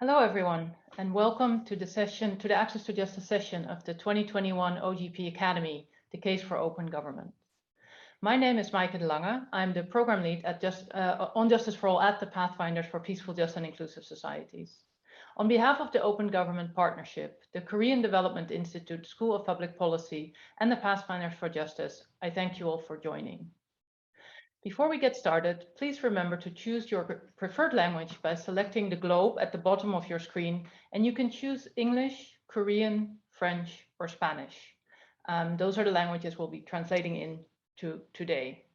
Hello, everyone, and welcome to the Access to Justice session of the 2021 OGP Academy, the Case for Open Government. My name is Maaike Langen. I'm the program lead at on Justice for All at the Pathfinders for Peaceful, Just and Inclusive Societies. On behalf of the Open Government Partnership, the Korean Development Institute School of Public Policy, and the Pathfinders for Justice, I thank you all for joining. Before we get started, please remember to choose your preferred language by selecting the globe at the bottom of your screen, and you can choose English, Korean, French, or Spanish. Those are the languages we'll be translating into today.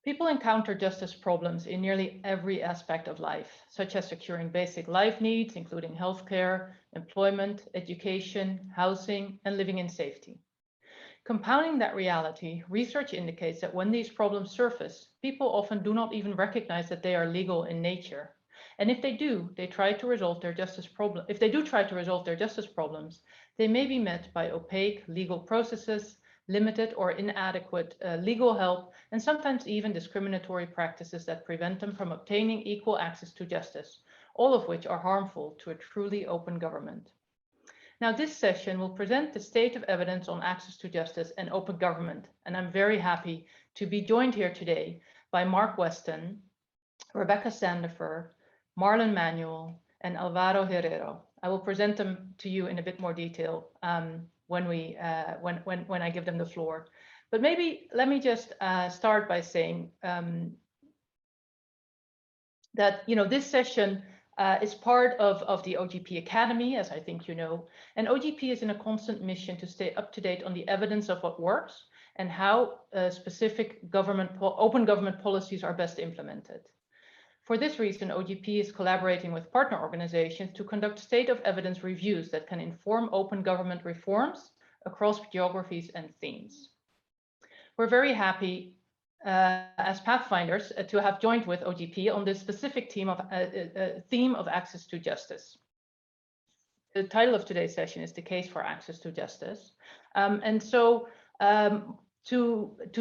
People encounter justice problems in nearly every aspect of life, such as securing basic life needs, including healthcare, employment, education, housing, and living in safety. Compounding that reality, research indicates that when these problems surface, people often do not even recognize that they are legal in nature. And if they do, try to resolve their justice problem. If they do try to resolve their justice problems, they may be met by opaque legal processes, limited or inadequate legal help, and sometimes even discriminatory practices that prevent them from obtaining equal access to justice, all of which are harmful to a truly open government. Now, this session will present the state of evidence on access to justice and open government, and I'm very happy to be joined here today by Mark Weston, Rebecca Sandefur, Marlon Manuel, and Alvaro Herrero. I will present them to you in a bit more detail when I give them the floor. But maybe let me just start by saying that this session is part of the OGP Academy, as I think you know, and OGP is in a constant mission to stay up to date on the evidence of what works and how specific open government policies are best implemented. For this reason, OGP is collaborating with partner organizations to conduct state of evidence reviews that can inform open government reforms across geographies and themes. We're very happy as Pathfinders to have joined with OGP on this specific theme of access to justice. The title of today's session is The Case for Access to Justice. To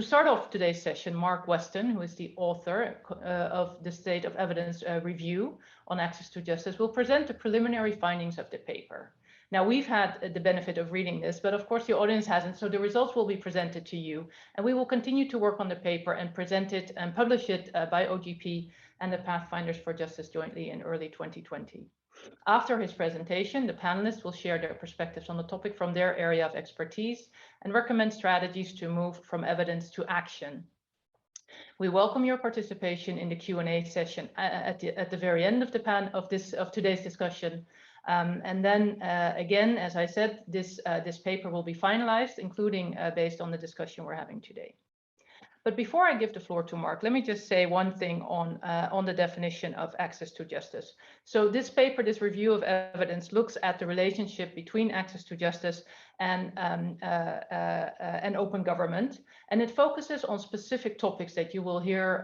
start off today's session, Mark Weston, who is the author of the State of Evidence Review on Access to Justice, will present the preliminary findings of the paper. Now, we've had the benefit of reading this, but of course the audience hasn't, so the results will be presented to you, and we will continue to work on the paper and present it and publish it by OGP and the Pathfinders for Justice jointly in early 2020. After his presentation, the panelists will share their perspectives on the topic from their area of expertise and recommend strategies to move from evidence to action. We welcome your participation in the Q&A session at the very end of today's discussion. And then again, as I said, this paper will be finalized, including based on the discussion we're having today. But before I give the floor to Mark, let me just say one thing on the definition of access to justice. So this paper, this review of evidence, looks at the relationship between access to justice and open government, and it focuses on specific topics that you will hear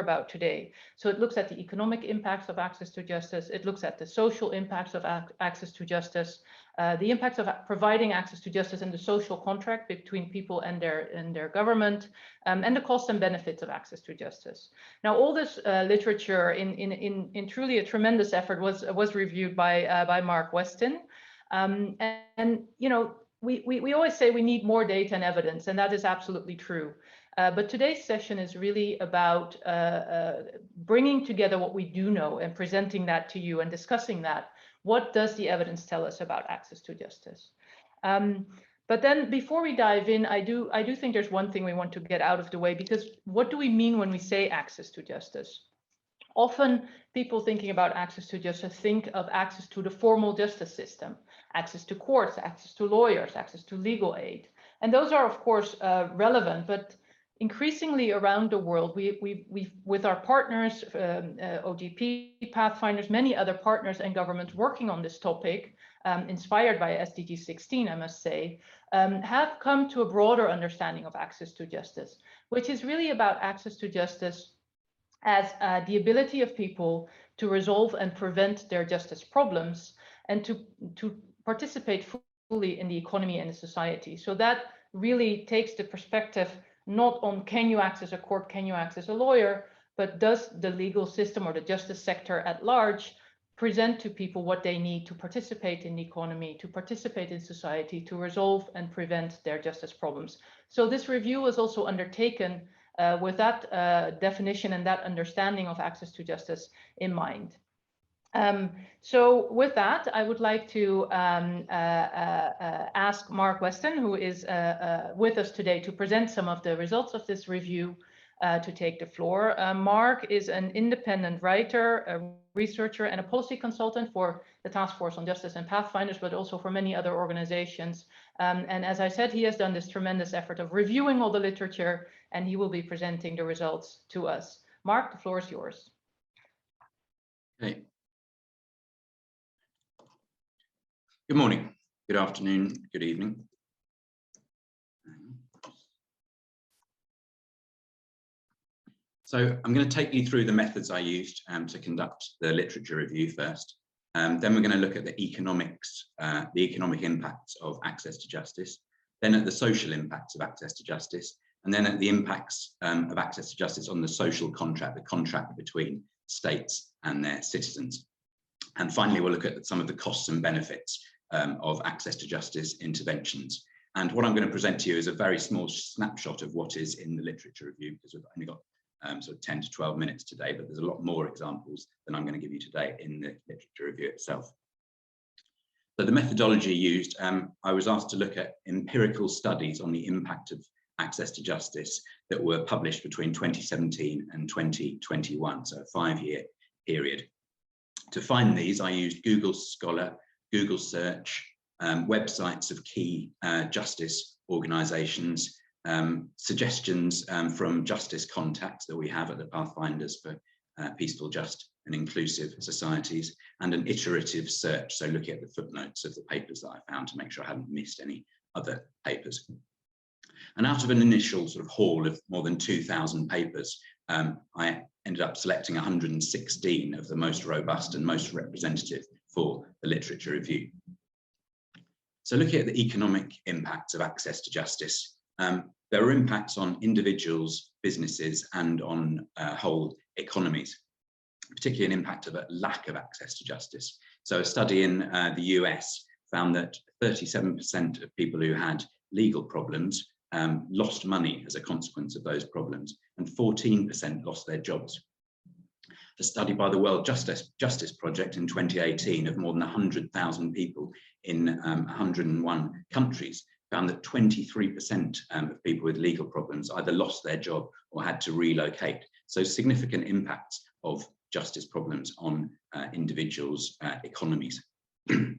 about today. So it looks at the economic impacts of access to justice. It looks at the social impacts of access to justice, the impacts of providing access to justice and the social contract between people and their government, and the costs and benefits of access to justice. Now, all this literature in truly a tremendous effort was reviewed by Mark Weston, and you know, we always say we need more data and evidence, and that is absolutely true. But today's session is really about bringing together what we do know and presenting that to you and discussing that. What does the evidence tell us about access to justice? But then before we dive in, I do think there's one thing we want to get out of the way, because what do we mean when we say access to justice? Often people thinking about access to justice think of access to the formal justice system, access to courts, access to lawyers, access to legal aid. And those are, of course, relevant, but increasingly around the world, we with our partners, OGP, Pathfinders, many other partners and governments working on this topic, inspired by SDG 16, I must say, have come to a broader understanding of access to justice, which is really about access to justice as the ability of people to resolve and prevent their justice problems and to participate fully in the economy and the society. So that really takes the perspective not on can you access a court, can you access a lawyer, but does the legal system or the justice sector at large present to people what they need to participate in the economy, to participate in society, to resolve and prevent their justice problems? So this review was also undertaken with that definition and that understanding of access to justice in mind. So with that, I would like to ask Mark Weston, who is with us today to present some of the results of this review, to take the floor. Mark is an independent writer, a researcher, and a policy consultant for the Task Force on Justice and Pathfinders, but also for many other organizations. And as I said, he has done this tremendous effort of reviewing all the literature, and he will be presenting the results to us. Mark, the floor is yours. Okay. Good morning, good afternoon, good evening. So I'm going to take you through the methods I used to conduct the literature review first. Then we're going to look at the economic impacts of access to justice, then at the social impacts of access to justice, and then at the impacts of access to justice on the social contract, the contract between states and their citizens. And finally, we'll look at some of the costs and benefits of access to justice interventions. And what I'm going to present to you is a very small snapshot of what is in the literature review, because we've only got sort of 10 to 12 minutes today, but there's a lot more examples than I'm going to give you today in the literature review itself. So the methodology used, I was asked to look at empirical studies on the impact of access to justice that were published between 2017 and 2021, so a 5-year period. To find these, I used Google Scholar, Google Search, websites of key justice organisations, suggestions from justice contacts that we have at the Pathfinders for peaceful, just and inclusive societies, and an iterative search, so looking at the footnotes of the papers that I found to make sure I hadn't missed any other papers. And out of an initial sort of haul of more than 2,000 papers, I ended up selecting 116 of the most robust and most representative for the literature review. So looking at the economic impacts of access to justice, there are impacts on individuals, businesses, and on whole economies, particularly an impact of a lack of access to justice. So a study in the US found that 37% of people who had legal problems lost money as a consequence of those problems, and 14% lost their jobs. A study by the World Justice Project in 2018 of more than 100,000 people in 101 countries found that 23% of people with legal problems either lost their job or had to relocate. So significant impacts of justice problems on individuals' economies. Looking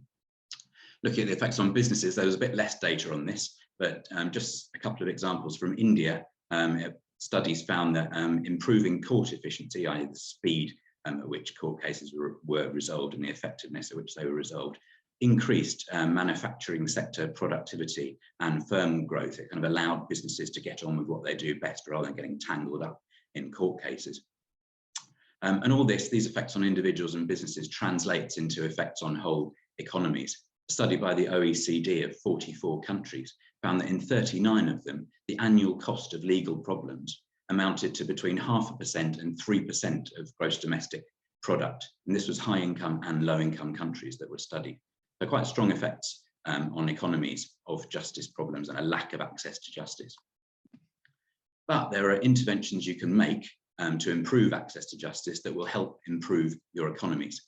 at the effects on businesses, there was a bit less data on this, but just a couple of examples from India. Studies found that improving court efficiency, i.e. the speed at which court cases were resolved and the effectiveness at which they were resolved, increased manufacturing sector productivity and firm growth. It kind of allowed businesses to get on with what they do best rather than getting tangled up in court cases. And all these effects on individuals and businesses translates into effects on whole economies. A study by the OECD of 44 countries found that in 39 of them, the annual cost of legal problems amounted to between 0.5% and 3% of gross domestic product. And this was high income and low income countries that were studied. So quite strong effects on economies of justice problems and a lack of access to justice. But there are interventions you can make to improve access to justice that will help improve your economies.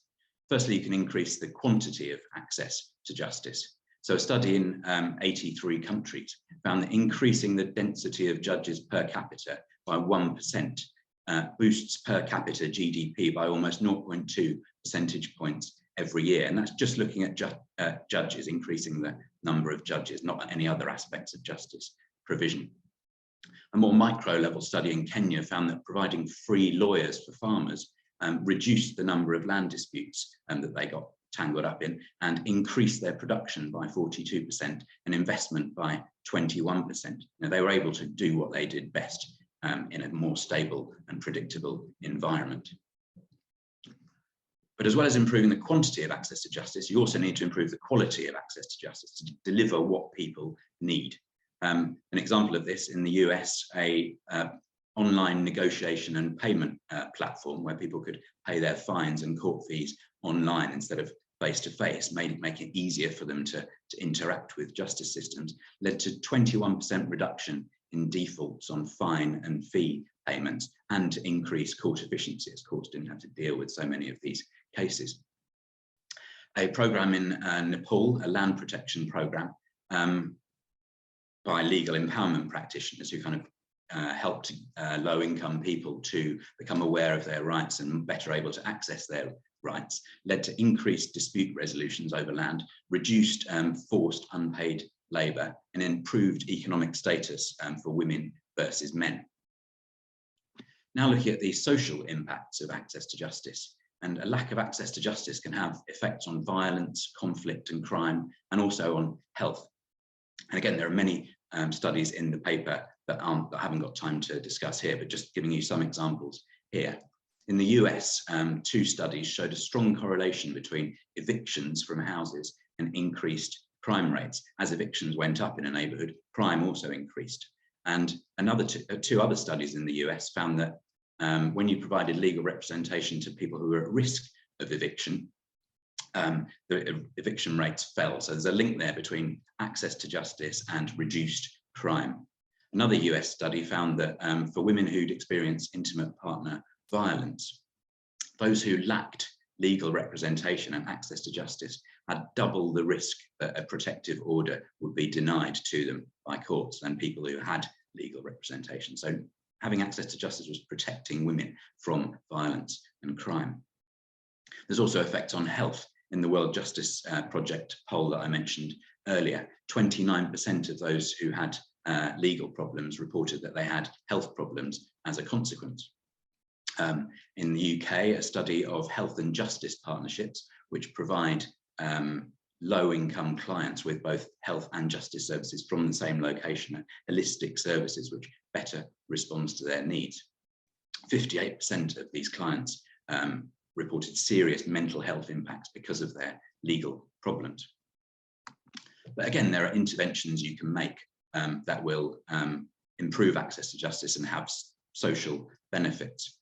Firstly, you can increase the quantity of access to justice. So a study in 83 countries found that increasing the density of judges per capita by 1% boosts per capita GDP by almost 0.2 percentage points every year. And that's just looking at judges, increasing the number of judges, not any other aspects of justice provision. A more micro level study in Kenya found that providing free lawyers for farmers reduced the number of land disputes that they got tangled up in and increased their production by 42% and investment by 21%. Now, they were able to do what they did best in a more stable and predictable environment. But as well as improving the quantity of access to justice, you also need to improve the quality of access to justice to deliver what people need. An example of this in the US, a online negotiation and payment platform where people could pay their fines and court fees online instead of face-to-face, make it easier for them to interact with justice systems, led to 21% reduction in defaults on fine and fee payments and increased court efficiency, as courts didn't have to deal with so many of these cases. A program in Nepal, a land protection program by legal empowerment practitioners who kind of helped low-income people to become aware of their rights and better able to access their rights, led to increased dispute resolutions over land, reduced forced unpaid labour, and improved economic status for women versus men. Now looking at the social impacts of access to justice, and a lack of access to justice can have effects on violence, conflict and crime, and also on health. And again, there are many studies in the paper that I haven't got time to discuss here, but just giving you some examples here. In the US, 2 studies showed a strong correlation between evictions from houses and increased crime rates. As evictions went up in a neighbourhood, crime also increased. And two other studies in the US found that when you provided legal representation to people who were at risk of eviction, the eviction rates fell. So there's a link there between access to justice and reduced crime. Another US study found that for women who'd experienced intimate partner violence, those who lacked legal representation and access to justice had double the risk that a protective order would be denied to them by courts than people who had legal representation. So having access to justice was protecting women from violence and crime. There's also effects on health. In the World Justice Project poll that I mentioned earlier, 29% of those who had legal problems reported that they had health problems as a consequence. In the UK, a study of health and justice partnerships, which provide low-income clients with both health and justice services from the same location, holistic services which better responds to their needs. 58% of these clients reported serious mental health impacts because of their legal problems. But again, there are interventions you can make that will improve access to justice and have social benefits.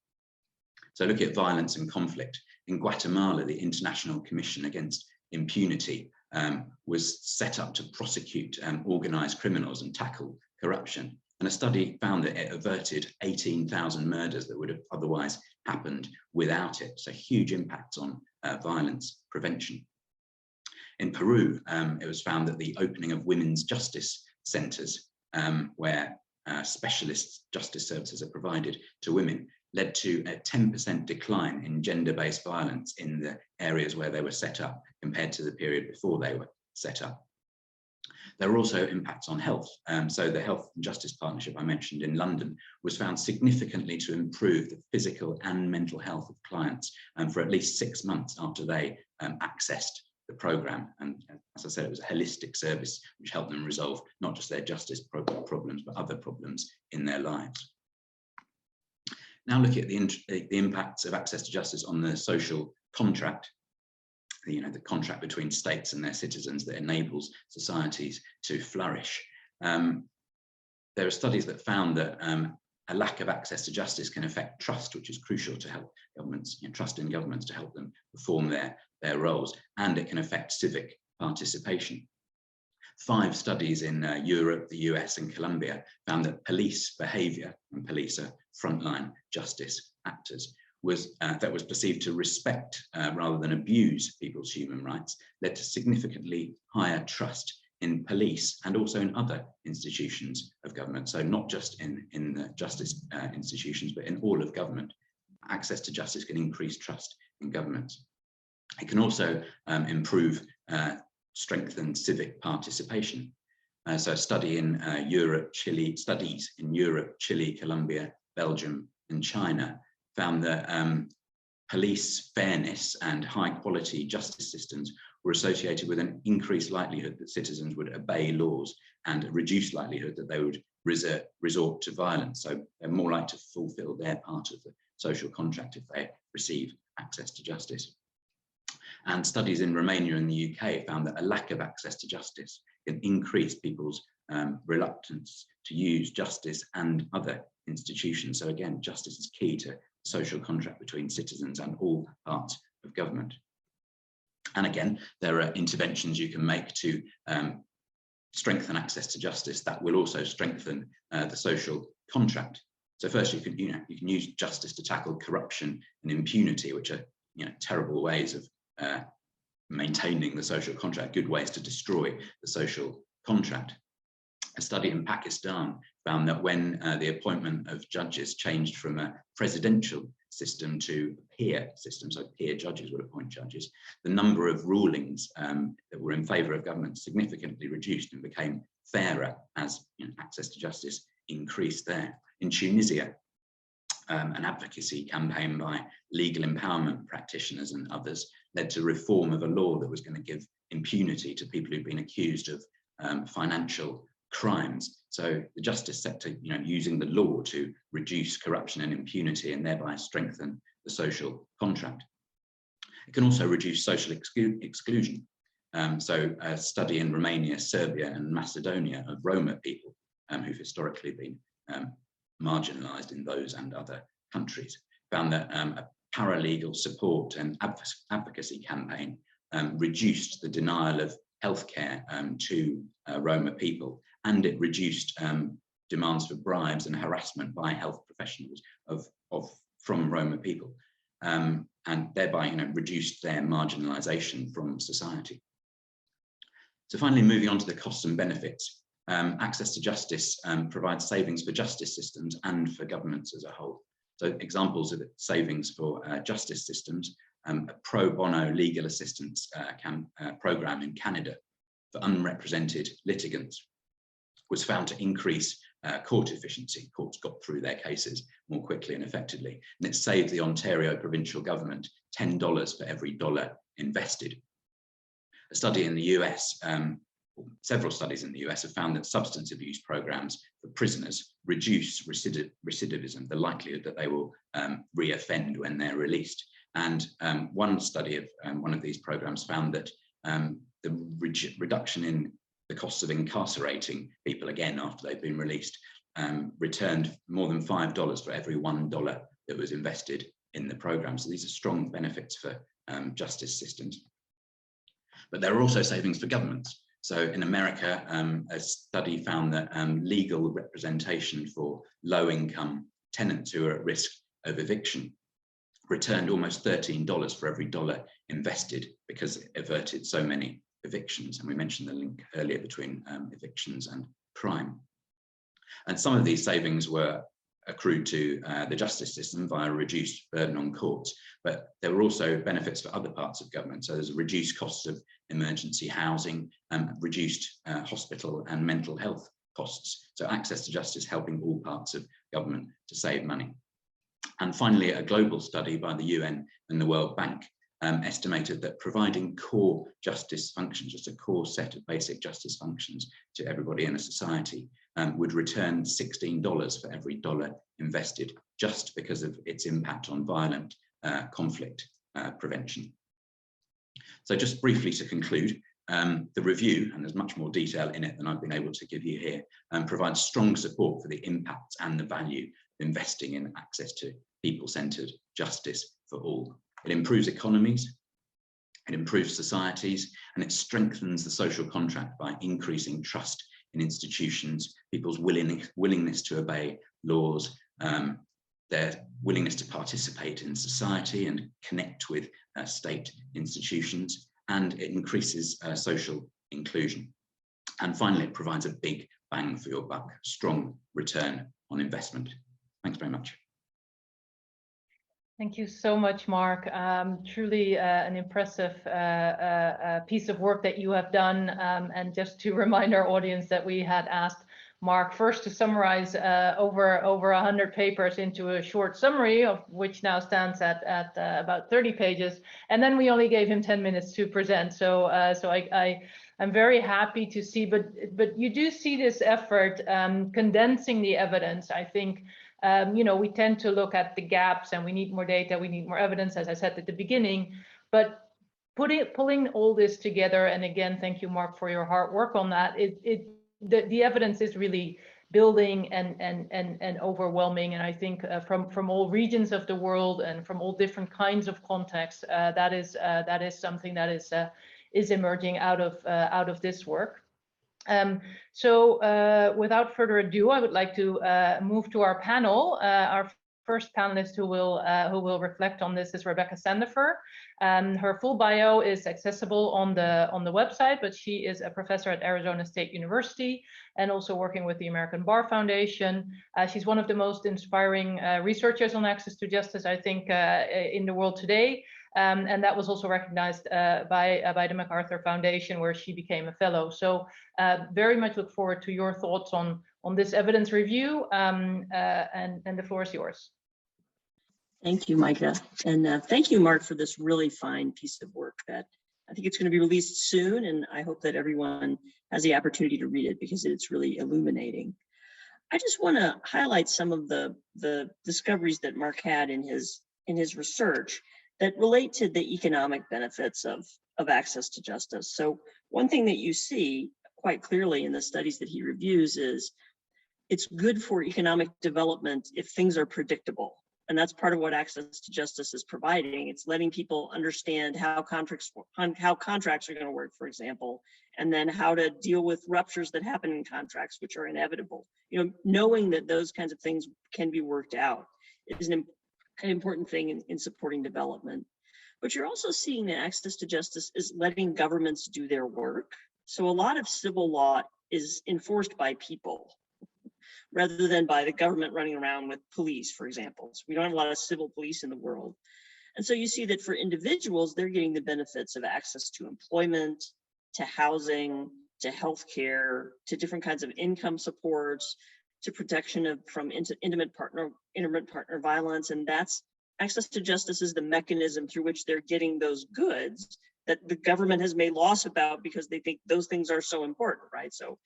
So looking at violence and conflict, in Guatemala, the International Commission Against Impunity was set up to prosecute organised criminals and tackle corruption. And a study found that it averted 18,000 murders that would have otherwise happened without it. So huge impact on violence prevention. In Peru, it was found that the opening of women's justice centres, where specialist justice services are provided to women, led to a 10% decline in gender-based violence in the areas where they were set up compared to the period before they were set up. There are also impacts on health. So the Health and Justice Partnership I mentioned in London was found significantly to improve the physical and mental health of clients for at least 6 months after they accessed the programme. And as I said, it was a holistic service which helped them resolve not just their justice problems, but other problems in their lives. Now looking at the impacts of access to justice on the social contract, the contract between states and their citizens that enables societies to flourish. There are studies that found that a lack of access to justice can affect trust, which is crucial to help governments, trust in governments to help them perform their roles, and it can affect civic participation. 5 studies in Europe, the US and Colombia found that police behaviour, and police are frontline justice actors, that was perceived to respect rather than abuse people's human rights, led to significantly higher trust in police and also in other institutions of government. So not just in the justice institutions, but in all of government. Access to justice can increase trust in governments. It can also improve strengthen civic participation. So a study in studies in Europe, Chile, Colombia, Belgium, and China found that police fairness and high quality justice systems were associated with an increased likelihood that citizens would obey laws and a reduced likelihood that they would resort to violence. So they're more likely to fulfill their part of the social contract if they receive access to justice. And studies in Romania and the UK found that a lack of access to justice can increase people's reluctance to use justice and other institutions. So again, justice is key to the social contract between citizens and all parts of government. And again, there are interventions you can make to strengthen access to justice that will also strengthen the social contract. So first, you can use justice to tackle corruption and impunity, which are terrible ways of maintaining the social contract, good ways to destroy the social contract. A study in Pakistan found that when the appointment of judges changed from a presidential system to a peer system, so peer judges would appoint judges, the number of rulings that were in favour of government significantly reduced and became fairer as access to justice increased there. In Tunisia, an advocacy campaign by legal empowerment practitioners and others led to reform of a law that was going to give impunity to people who've been accused of financial crimes. So the justice sector, using the law to reduce corruption and impunity and thereby strengthen the social contract. It can also reduce social exclusion. So a study in Romania, Serbia and Macedonia of Roma people who've historically been marginalised in those and other countries found that a paralegal support and advocacy campaign reduced the denial of healthcare to Roma people, and it reduced demands for bribes and harassment by health professionals from Roma people, and thereby reduced their marginalisation from society. So finally, moving on to the costs and benefits. Access to justice provides savings for justice systems and for governments as a whole. So examples of savings for justice systems, a pro bono legal assistance program in Canada for unrepresented litigants was found to increase court efficiency. Courts got through their cases more quickly and effectively, and it saved the Ontario provincial government $10 for every dollar invested. A study in the US, several studies in the US have found that substance abuse programs for prisoners reduce recidivism, the likelihood that they will re-offend when they're released. And one study of one of these programs found that the reduction in the costs of incarcerating people again after they've been released returned more than $5 for every $1 that was invested in the program. So these are strong benefits for justice systems. But there are also savings for governments. So in America, a study found that legal representation for low-income tenants who are at risk of eviction returned almost $13 for every dollar invested, because it averted so many evictions. And we mentioned the link earlier between evictions and crime. And some of these savings were accrued to the justice system via a reduced burden on courts, but there were also benefits for other parts of government. So there's a reduced cost of emergency housing, reduced hospital and mental health costs. So access to justice helping all parts of government to save money. And finally, a global study by the UN and the World Bank estimated that providing core justice functions, just a core set of basic justice functions to everybody in a society, would return $16 for every dollar invested, just because of its impact on violent conflict prevention. So just briefly to conclude, the review, and there's much more detail in it than I've been able to give you here, provides strong support for the impacts and the value of investing in access to people-centered justice for all. It improves economies, it improves societies, and it strengthens the social contract by increasing trust in institutions, people's willingness to obey laws, their willingness to participate in society and connect with state institutions, and it increases social inclusion. And finally, it provides a big bang for your buck, strong return on investment. Thanks very much. Thank you so much, Mark. Truly an impressive piece of work that you have done. And just to remind our audience that we had asked Mark first to summarize over 100 papers into a short summary, of which now stands at about 30 pages. And then we only gave him 10 minutes to present. So I'm very happy to see, but you do see this effort condensing the evidence. I think we tend to look at the gaps and we need more data, we need more evidence, as I said at the beginning, but pulling all this together, and again, thank you, Mark, for your hard work on that. It the evidence is really building and overwhelming. And I think from all regions of the world and from all different kinds of contexts, that is something that is emerging out of this work. So without further ado, I would like to move to our panel. Our first panelist who will reflect on this is Rebecca Sanderfer. Her full bio is accessible on the website, but she is a professor at Arizona State University and also working with the American Bar Foundation. She's one of the most inspiring researchers on access to justice, I think, in the world today. And that was also recognized by the MacArthur Foundation, where she became a fellow. So very much look forward to your thoughts on this evidence review, and the floor is yours. Thank you, Maaike. And thank you, Mark, for this really fine piece of work that I think it's going to be released soon. And I hope that everyone has the opportunity to read it because it's really illuminating. I just want to highlight some of the discoveries that Mark had in his research that relate to the economic benefits of access to justice. So one thing that you see quite clearly in the studies that he reviews is it's good for economic development if things are predictable. And that's part of what access to justice is providing. It's letting people understand how contracts are going to work, for example, and then how to deal with ruptures that happen in contracts, which are inevitable. You know, knowing that those kinds of things can be worked out is an important thing in supporting development. But you're also seeing that access to justice is letting governments do their work. So a lot of civil law is enforced by people, rather than by the government running around with police, for example. So we don't have a lot of civil police in the world. And so you see that for individuals, they're getting the benefits of access to employment, to housing, to healthcare, to different kinds of income supports, to protection from intimate partner violence. And that's access to justice is the mechanism through which they're getting those goods that the government has made laws about because they think those things are so important, right? So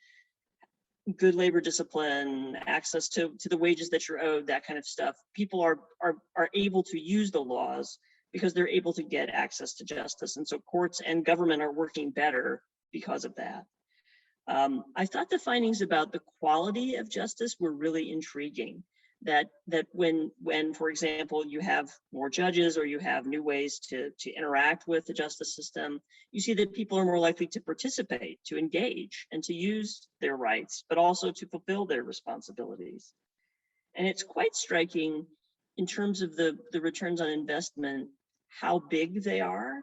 good labor discipline, access to the wages that you're owed, that kind of stuff. People are able to use the laws because they're able to get access to justice. And so courts and government are working better because of that. I thought the findings about the quality of justice were really intriguing. That when, for example, you have more judges or you have new ways to interact with the justice system, you see that people are more likely to participate, to engage, and to use their rights, but also to fulfill their responsibilities. And it's quite striking in terms of the returns on investment, how big they are.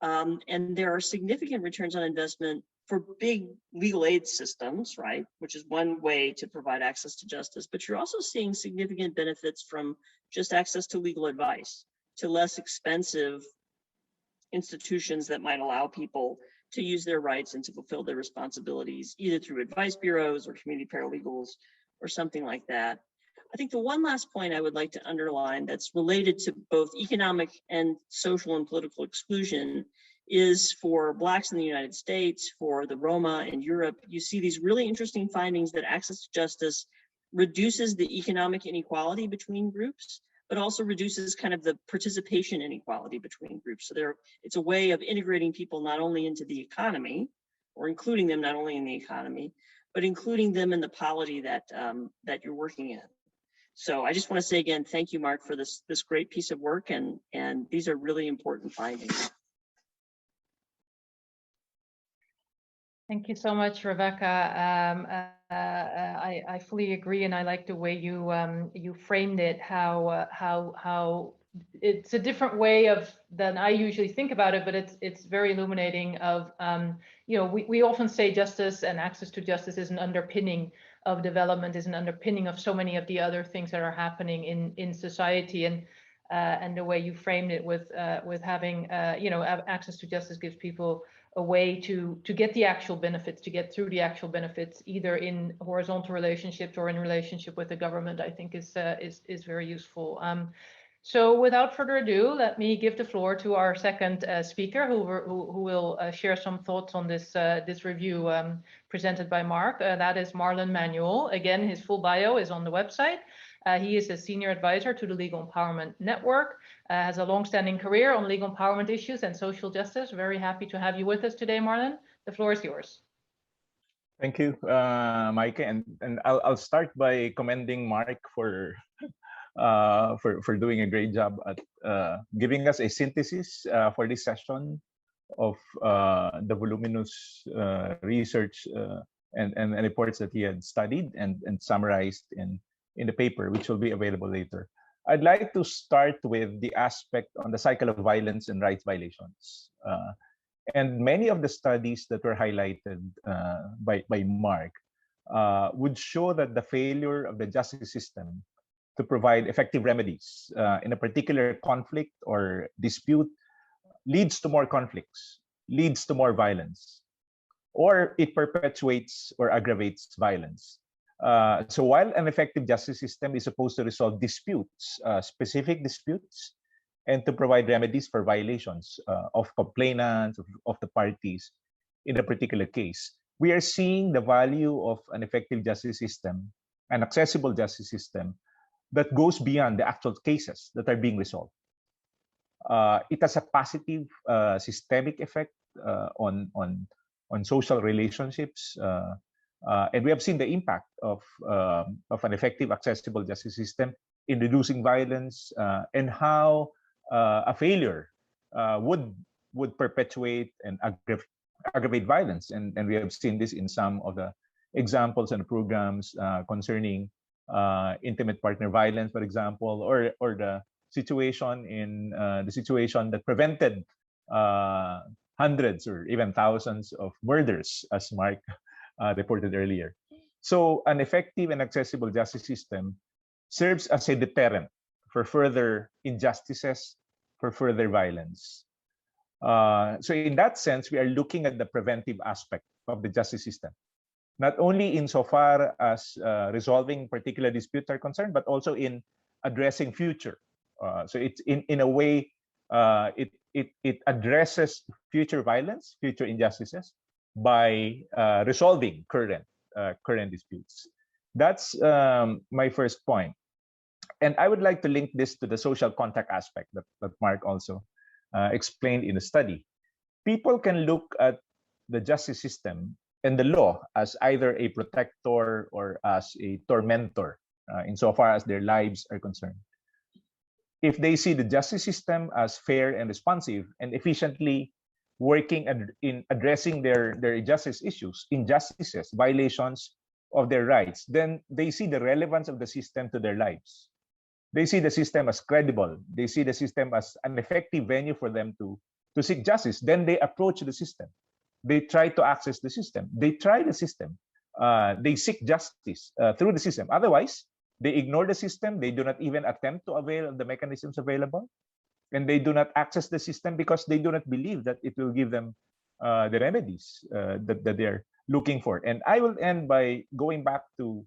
And there are significant returns on investment for big legal aid systems, right, which is one way to provide access to justice, but you're also seeing significant benefits from just access to legal advice, to less expensive institutions that might allow people to use their rights and to fulfill their responsibilities, either through advice bureaus or community paralegals or something like that. I think the one last point I would like to underline that's related to both economic and social and political exclusion is for Blacks in the United States, for the Roma in Europe. You see these really interesting findings that access to justice reduces the economic inequality between groups, but also reduces kind of the participation inequality between groups. So it's a way of integrating people not only into the economy, or including them not only in the economy, but including them in the polity that you're working in. So I just want to say again, thank you, Mark, for this great piece of work, and these are really important findings. Thank you so much, Rebecca. I fully agree, and I like the way you framed it. How it's a different way than I usually think about it, but it's very illuminating. Of you know, we often say justice and access to justice is an underpinning of development, is an underpinning of so many of the other things that are happening in society, and the way you framed it with having you know, access to justice gives people a way to get the actual benefits, to get through the actual benefits, either in horizontal relationships or in relationship with the government, I think is very useful. So without further ado, let me give the floor to our second speaker, who will share some thoughts on this review presented by Mark. That is Marlon Manuel. Again, his full bio is on the website. He is a senior advisor to the Legal Empowerment Network, has a long-standing career on legal empowerment issues and social justice. Very happy to have you with us today, Marlon. The floor is yours. Thank you, Maaike, and I'll start by commending Mark for doing a great job at giving us a synthesis for this session of the voluminous research and reports that he had studied and summarized in the paper, which will be available later. I'd like to start with the aspect on the cycle of violence and rights violations. And many of the studies that were highlighted by Mark would show that the failure of the justice system to provide effective remedies in a particular conflict or dispute leads to more conflicts, leads to more violence, or it perpetuates or aggravates violence. So while an effective justice system is supposed to resolve disputes, specific disputes, and to provide remedies for violations of complainants, of the parties in a particular case, we are seeing the value of an effective justice system, an accessible justice system that goes beyond the actual cases that are being resolved. It has a positive systemic effect on social relationships, and we have seen the impact of an effective, accessible justice system in reducing violence and how a failure would perpetuate and aggravate violence, and we have seen this in some of the examples and programs concerning intimate partner violence, for example, or the situation that prevented hundreds or even thousands of murders, as Mark reported earlier. So an effective and accessible justice system serves as a deterrent for further injustices, for further violence. So in that sense, we are looking at the preventive aspect of the justice system, not only insofar as resolving particular disputes are concerned, but also in addressing future. So it's in a way, it addresses future violence, future injustices by resolving current disputes. That's my first point. And I would like to link this to the social contact aspect that Mark also explained in the study. People can look at the justice system and the law as either a protector or as a tormentor insofar as their lives are concerned. If they see the justice system as fair and responsive and efficiently working in addressing their justice issues, injustices, violations of their rights, then they see the relevance of the system to their lives. They see the system as credible. They see the system as an effective venue for them to seek justice. Then they approach the system. They try to access the system. They try the system. They seek justice through the system. Otherwise, they ignore the system. They do not even attempt to avail of the mechanisms available. And they do not access the system because they do not believe that it will give them the remedies that they're looking for. And I will end by going back to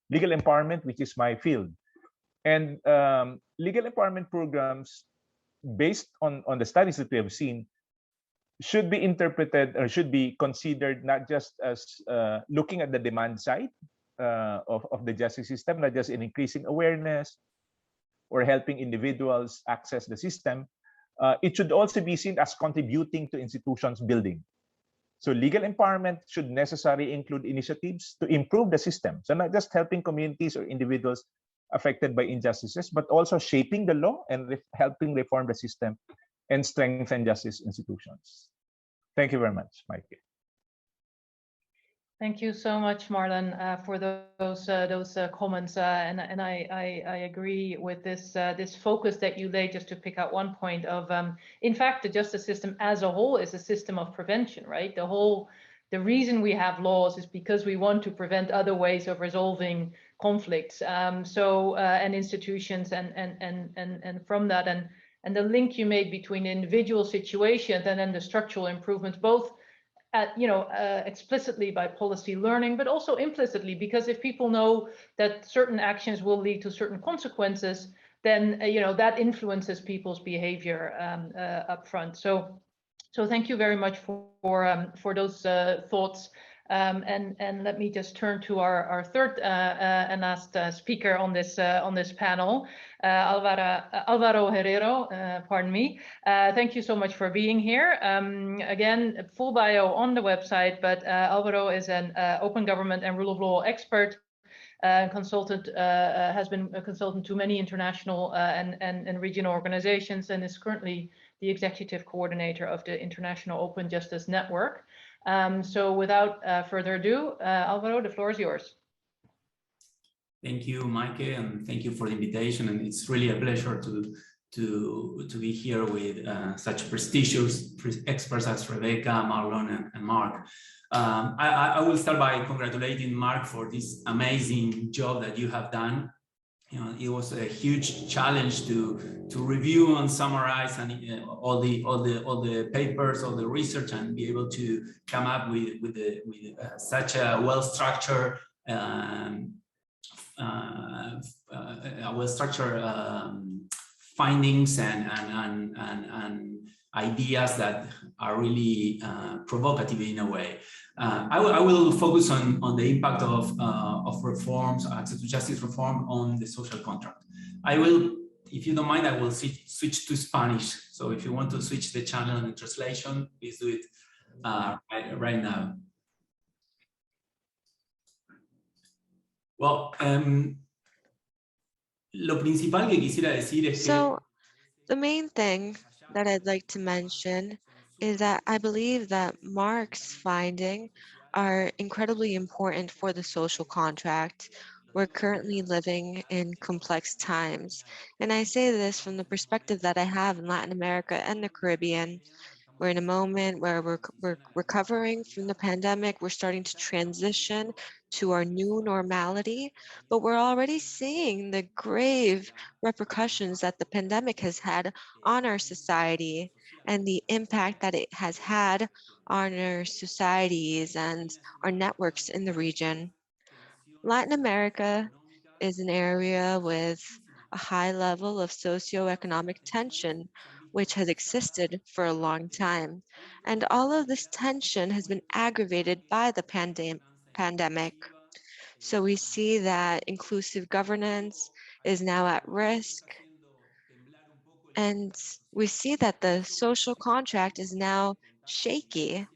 legal empowerment, which is my field. And legal empowerment programs, based on the studies that we have seen, should be interpreted or should be considered not just as looking at the demand side of the justice system, not just in increasing awareness or helping individuals access the system. It should also be seen as contributing to institutions building. So legal empowerment should necessarily include initiatives to improve the system. So not just helping communities or individuals affected by injustices, but also shaping the law and helping reform the system and strengthen justice institutions. Thank you very much, Maaike. Thank you so much, Marlon, for those comments, and I agree with this focus that you laid. Just to pick out one point of, in fact, the justice system as a whole is a system of prevention, right? The reason we have laws is because we want to prevent other ways of resolving conflicts. And institutions and from that and the link you made between the individual situations and then the structural improvements, both explicitly by policy learning, but also implicitly, because if people know that certain actions will lead to certain consequences, then that influences people's behavior up front. So thank you very much for those thoughts. And let me just turn to our third and last speaker on this panel, Alvaro Herrero, pardon me. Thank you so much for being here. Again, full bio on the website, but Alvaro is an open government and rule of law expert, consultant, has been a consultant to many international and regional organizations, and is currently the executive coordinator of the International Open Justice Network. So without further ado, Alvaro, the floor is yours. Thank you, Maaike, and thank you for the invitation. And it's really a pleasure to be here with such prestigious experts as Rebecca, Marlon, and Mark. I will start by congratulating Mark for this amazing job that you have done. You know, it was a huge challenge to review and summarize and all the papers, all the research, and be able to come up with such a well-structured findings and ideas that are really provocative in a way. I will focus on the impact of reforms, access to justice reform on the social contract. I will, if you don't mind, I will switch to Spanish. So if you want to switch the channel and translation, please do it right now. Well, lo principal que quisiera decir es So the main thing that I'd like to mention is that I believe that Mark's findings are incredibly important for the social contract. We're currently living in complex times. And I say this from the perspective that I have in Latin America and the Caribbean. We're in a moment where we're recovering from the pandemic. We're starting to transition to our new normality, but we're already seeing the grave repercussions that the pandemic has had on our society and the impact that it has had on our societies and our networks in the region. Latin America is an area with a high level of socioeconomic tension, which has existed for a long time. And all of this tension has been aggravated by the pandemic. So we see that inclusive governance is now at risk. And we see that the social contract is now shaky.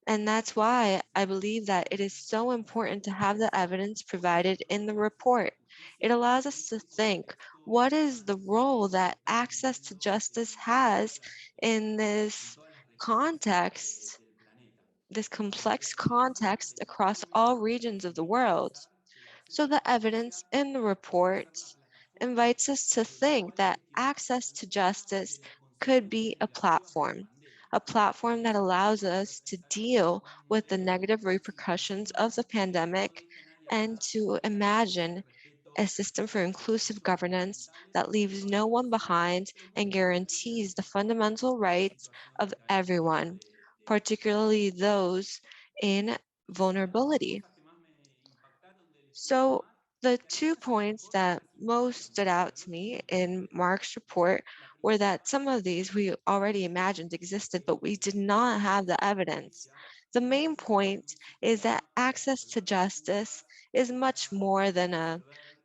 And that's why I believe that it is so important to have the evidence provided in the report. It allows us to think, what is the role that access to justice has in this context, this complex context across all regions of the world? So the evidence in the report invites us to think that access to justice could be a platform that allows us to deal with the negative repercussions of the pandemic and to imagine a system for inclusive governance that leaves no one behind and guarantees the fundamental rights of everyone, particularly those in vulnerability. So the 2 points that most stood out to me in Mark's report were that some of these we already imagined existed, but we did not have the evidence. The main point is that access to justice is much more than a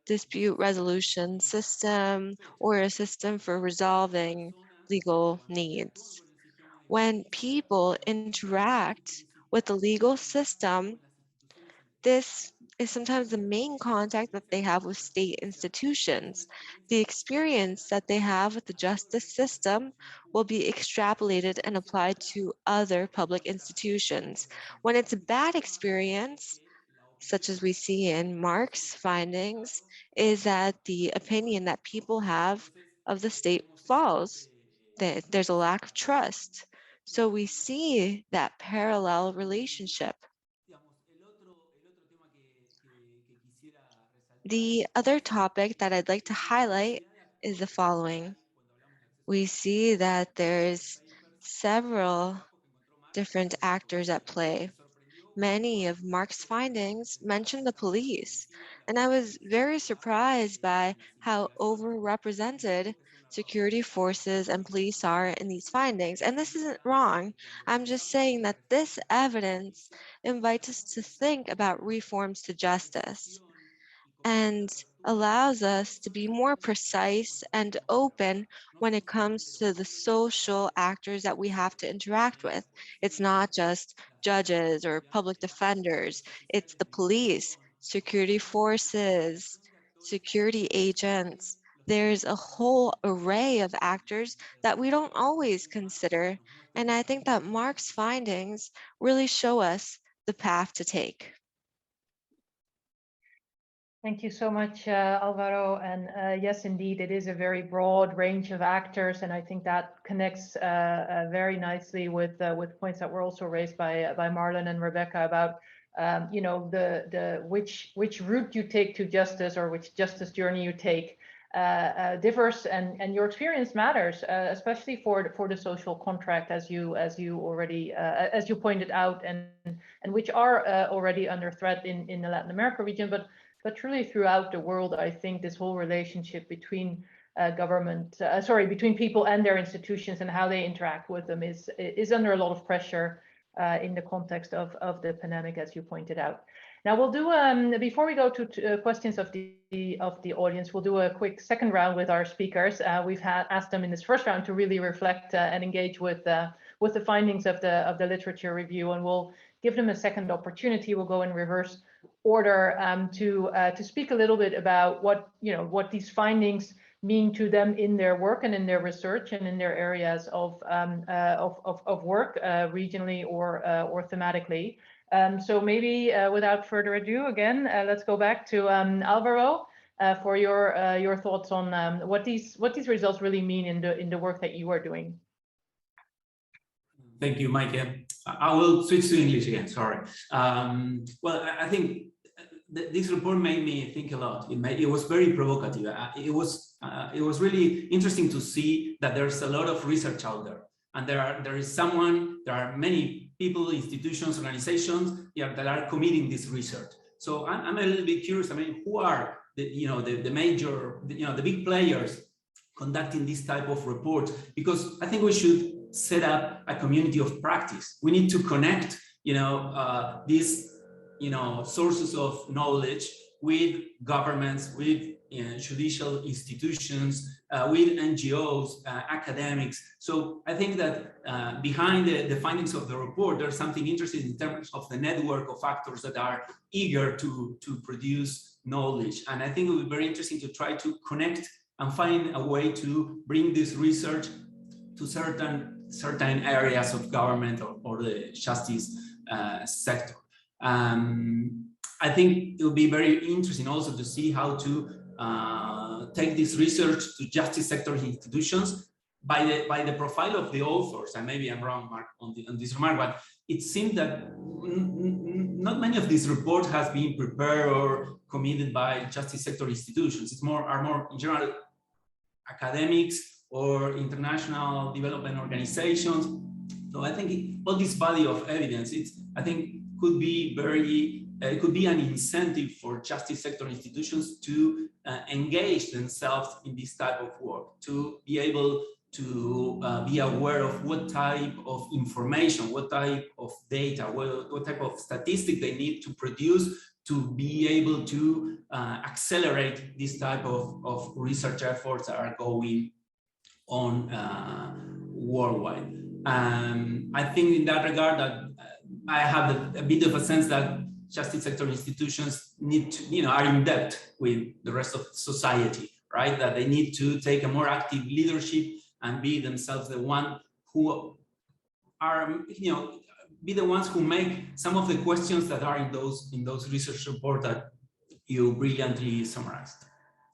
dispute resolution system or a system for resolving legal needs. When people interact with the legal system, this is sometimes the main contact that they have with state institutions. The experience that they have with the justice system will be extrapolated and applied to other public institutions. When it's a bad experience, such as we see in Mark's findings, is that the opinion that people have of the state falls. That there's a lack of trust. So we see that parallel relationship. The other topic that I'd like to highlight is the following. We see that there's several different actors at play. many of Mark's findings mention the police, and I was very surprised by how overrepresented security forces and police are in these findings. And this isn't wrong. I'm just saying that this evidence invites us to think about reforms to justice and allows us to be more precise and open when it comes to the social actors that we have to interact with. It's not just judges or public defenders, it's the police, security forces, security agents. There's a whole array of actors that we don't always consider. And I think that Mark's findings really show us the path to take. Thank you so much, Alvaro. And yes, indeed, it is a very broad range of actors, and I think that connects very nicely with points that were also raised by Marlon and Rebecca about you know, the which route you take to justice or which justice journey you take differs, and your experience matters, especially for the social contract, as you already as you pointed out, and which are already under threat in the Latin America region, but truly throughout the world. I think this whole relationship between between people and their institutions and how they interact with them is under a lot of pressure in the context of the pandemic, as you pointed out. Now we'll do before we go to questions of the audience, we'll do a quick second round with our speakers. We've asked them in this first round to really reflect and engage with the findings of the literature review, and we'll give them a second opportunity. We'll go in reverse order to speak a little bit about what these findings mean to them in their work and in their research and in their areas of work, regionally or thematically. So maybe without further ado, again, let's go back to Alvaro for your thoughts on what these results really mean in the work that you are doing. Thank you, Maaike. I will switch to English again, sorry. Well, I think this report made me think a lot. It was very provocative. It was really interesting to see that there's a lot of research out there, and there are many people, institutions, organizations that are committing this research. So I'm a little bit curious. I mean, who are the major, the big players conducting this type of report? Because I think we should set up a community of practice. We need to connect, these, sources of knowledge with governments, with judicial institutions, with NGOs, academics. So I think that behind the findings of the report, there's something interesting in terms of the network of actors that are eager to produce knowledge. And I think it would be very interesting to try to connect and find a way to bring this research to certain areas of government or the justice sector. I think it will be very interesting also to see how to take this research to justice sector institutions by the profile of the authors. And maybe I'm wrong, Mark, on this remark, but it seems that not many of these reports has been prepared or committed by justice sector institutions. It's are more in general academics or international development organizations. So I think all this body of evidence, I think could be it could be an incentive for justice sector institutions to engage themselves in this type of work, to be able to be aware of what type of information, what type of data, what type of statistic they need to produce to be able to accelerate this type of research efforts that are going on worldwide. I think in that regard that I have a bit of a sense that justice sector institutions need to, are in debt with the rest of society, right? That they need to take a more active leadership and be themselves the one who are, be the ones who make some of the questions that are in those research reports that you brilliantly summarized.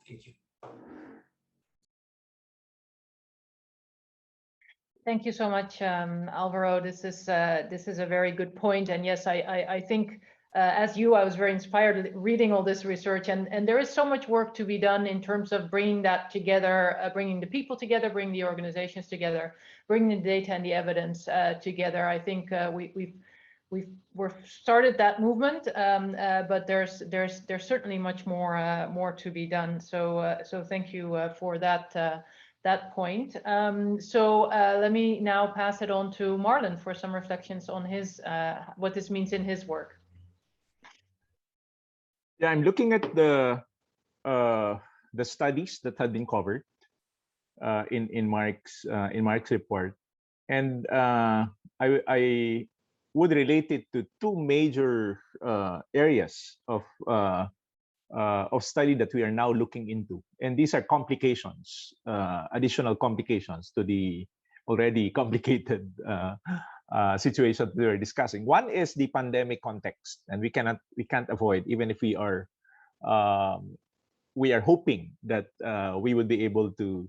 Thank you. Thank you so much, Alvaro. This is a very good point. And yes, I think as I was very inspired reading all this research, and there is so much work to be done in terms of bringing that together, bringing the people together, bringing the organizations together, bringing the data and the evidence together. I think we've started that movement, but there's certainly much more to be done. So thank you for that point. Let me now pass it on to Marlon for some reflections on his what this means in his work. Yeah, I'm looking at the studies that had been covered in Mark's report, and I would relate it to two major areas of study that we are now looking into, and these are complications, additional complications to the already complicated situation that we are discussing. One is the pandemic context, and we can't avoid, even if we are hoping that we would be able to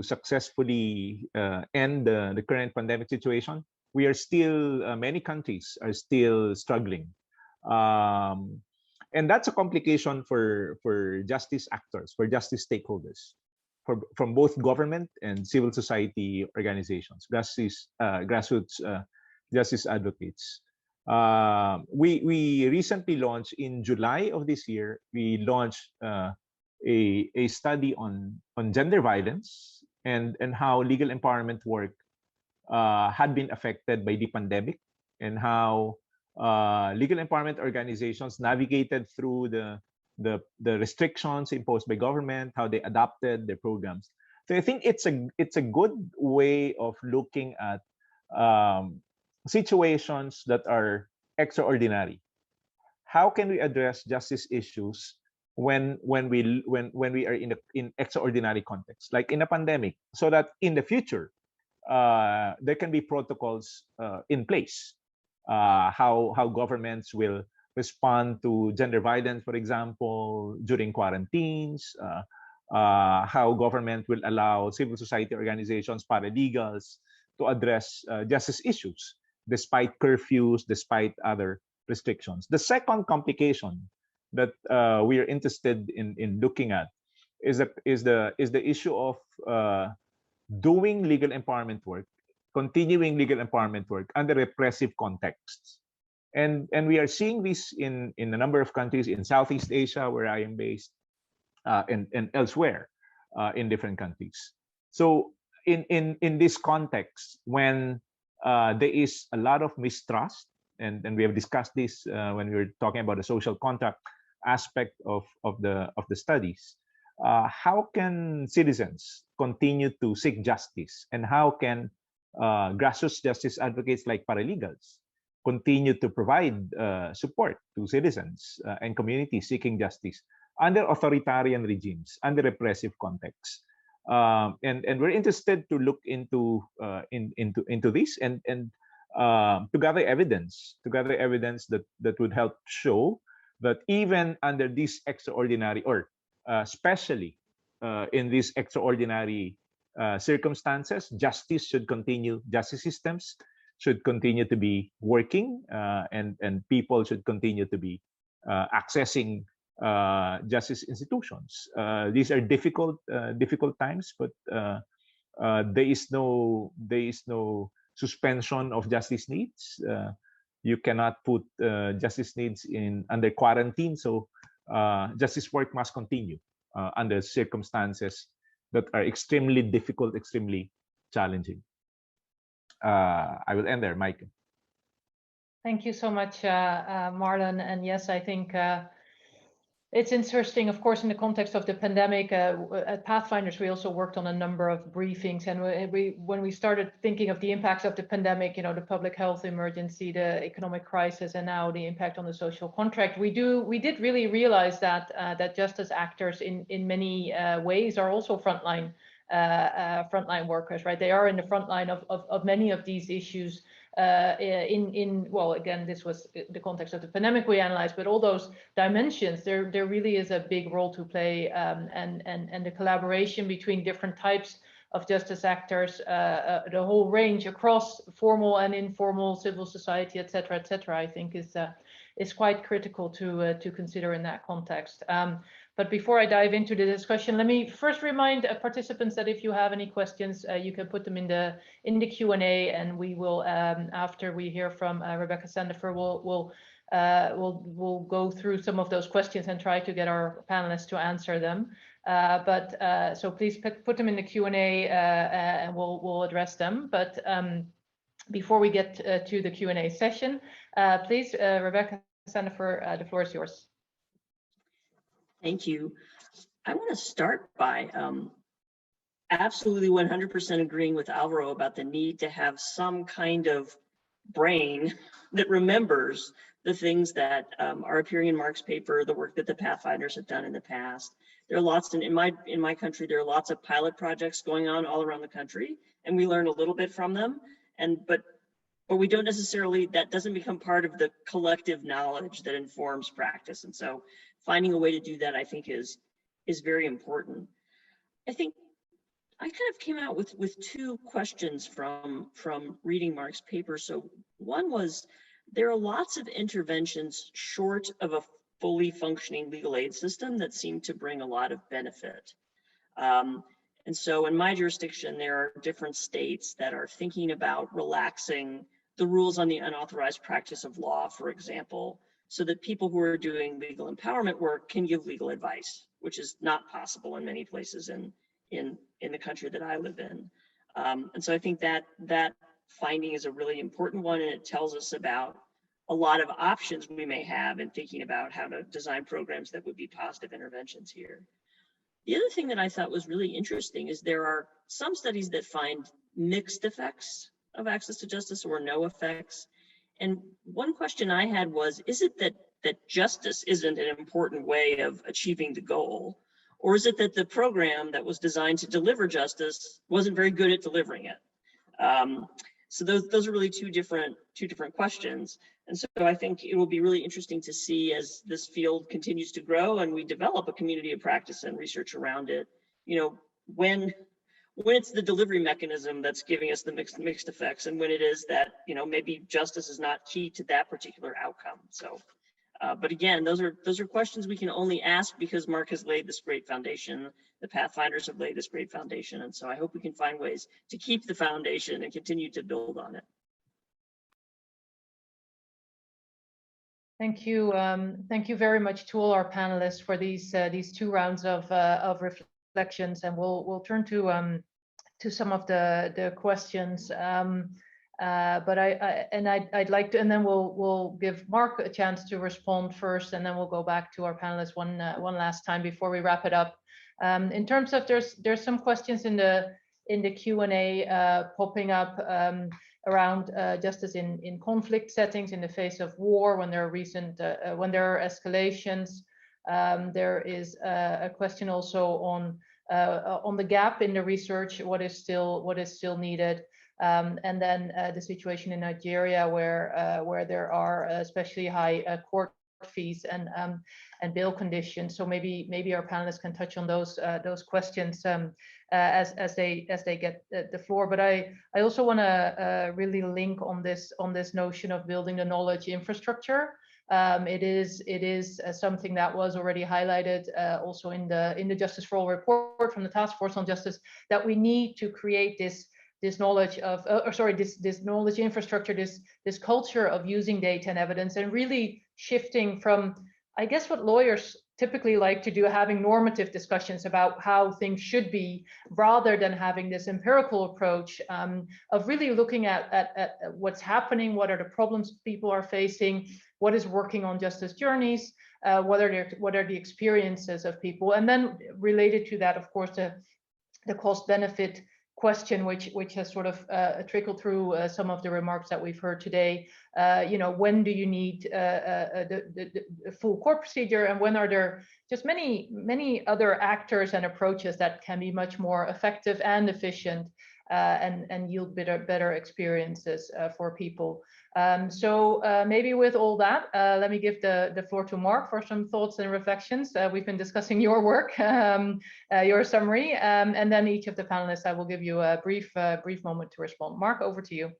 successfully end the current pandemic situation. We are still, many countries are still struggling. And that's a complication for justice actors, for justice stakeholders, from both government and civil society organizations, grassroots justice advocates. We recently launched, in July of this year, we launched a study on gender violence and how legal empowerment work had been affected by the pandemic, and how legal empowerment organizations navigated through the restrictions imposed by government, how they adapted their programs. So I think it's a good way of looking at situations that are extraordinary. How can we address justice issues when we are in extraordinary contexts, like in a pandemic, so that in the future there can be protocols in place. How governments will respond to gender violence, for example, during quarantines, how government will allow civil society organizations, paralegals, to address justice issues despite curfews, despite other restrictions. The second complication that we are interested in looking at is the issue of doing legal empowerment work, continuing legal empowerment work under repressive contexts. And we are seeing this in a number of countries in Southeast Asia, where I am based, and elsewhere in different countries. So in this context, when there is a lot of mistrust, and we have discussed this when we were talking about the social contract aspect of the studies, how can citizens continue to seek justice, and how can grassroots justice advocates like paralegals continue to provide support to citizens and communities seeking justice under authoritarian regimes, under repressive contexts? And we're interested to look into this and to gather evidence that would help show that even under these extraordinary, or especially in these extraordinary circumstances, justice systems should continue to be working, and people should continue to be accessing justice institutions. These are difficult times, but there is no suspension of justice needs. You cannot put justice needs under quarantine, so justice work must continue under circumstances that are extremely difficult, extremely challenging. I will end there, Maaike. Thank you so much, Marlon. And yes, I think it's interesting, of course, in the context of the pandemic. At Pathfinders, we also worked on a number of briefings, and when we started thinking of the impacts of the pandemic, the public health emergency, the economic crisis, and now the impact on the social contract, we did really realize that justice actors in many ways are also frontline workers, right? They are in the front line of many of these issues. Well, again, this was the context of the pandemic we analyzed, but all those dimensions, there really is a big role to play, and the collaboration between different types of justice actors, the whole range across formal and informal civil society, et cetera, I think is quite critical to consider in that context. But before I dive into the discussion, let me first remind participants that if you have any questions, you can put them in the Q&A, and we will, after we hear from Rebecca Sanderfer, we'll go through some of those questions and try to get our panelists to answer them. So please put them in the Q&A, and we'll address them. But before we get to the Q&A session, please, Rebecca Sanderfer, the floor is yours. Thank you. I want to start by absolutely 100% agreeing with Alvaro about the need to have some kind of brain that remembers the things that are appearing in Mark's paper, the work that the Pathfinders have done in the past. There are lots, in my country, there are lots of pilot projects going on all around the country, and we learn a little bit from them. But we don't necessarily, that doesn't become part of the collective knowledge that informs practice. And so finding a way to do that, I think, is very important. I think I kind of came out with two questions from reading Mark's paper. So one was, there are lots of interventions short of a fully functioning legal aid system that seem to bring a lot of benefit. And so in my jurisdiction, there are different states that are thinking about relaxing the rules on the unauthorized practice of law, for example, so that people who are doing legal empowerment work can give legal advice, which is not possible in many places in the country that I live in. And so I think that finding is a really important one, and it tells us about a lot of options we may have in thinking about how to design programs that would be positive interventions here. The other thing that I thought was really interesting is there are some studies that find mixed effects of access to justice or no effects. And one question I had was, is it that justice isn't an important way of achieving the goal? Or is it that the program that was designed to deliver justice wasn't very good at delivering it? So those are really two different questions. And so I think it will be really interesting to see, as this field continues to grow and we develop a community of practice and research around it, you know, when it's the delivery mechanism that's giving us the mixed effects, and when it is that, you know, maybe justice is not key to that particular outcome. So, but again, those are questions we can only ask because Mark has laid this great foundation. The Pathfinders have laid this great foundation. And so I hope we can find ways to keep the foundation and continue to build on it. Thank you. Thank you very much to all our panelists for these two rounds of reflections, and we'll turn to some of the questions. But I'd like to, and then we'll give Mark a chance to respond first, and then we'll go back to our panelists one last time before we wrap it up. In terms of, there's some questions in the Q&A popping up around justice in conflict settings in the face of war, when there are when there are escalations. There is a question also on the gap in the research, what is still needed. And then the situation in Nigeria, where there are especially high court fees and bail conditions. So maybe our panelists can touch on those questions as they get the floor. But I also want to really link on this notion of building the knowledge infrastructure. It is something that was already highlighted also in the Justice for All report from the Task Force on Justice, that we need to create this knowledge of, this knowledge infrastructure, this culture of using data and evidence, and really shifting from, I guess, what lawyers typically like to do, having normative discussions about how things should be, rather than having this empirical approach of really looking at what's happening, what are the problems people are facing, what is working on justice journeys, what are the experiences of people, and then related to that, of course, the cost-benefit question, which has sort of trickled through some of the remarks that we've heard today. You know, when do you need the full court procedure, and when are there just many other actors and approaches that can be much more effective and efficient and yield better experiences for people. So maybe with all that, let me give the floor to Mark for some thoughts and reflections. We've been discussing your work, your summary, and then each of the panelists, I will give you a brief moment to respond. Mark, over to you.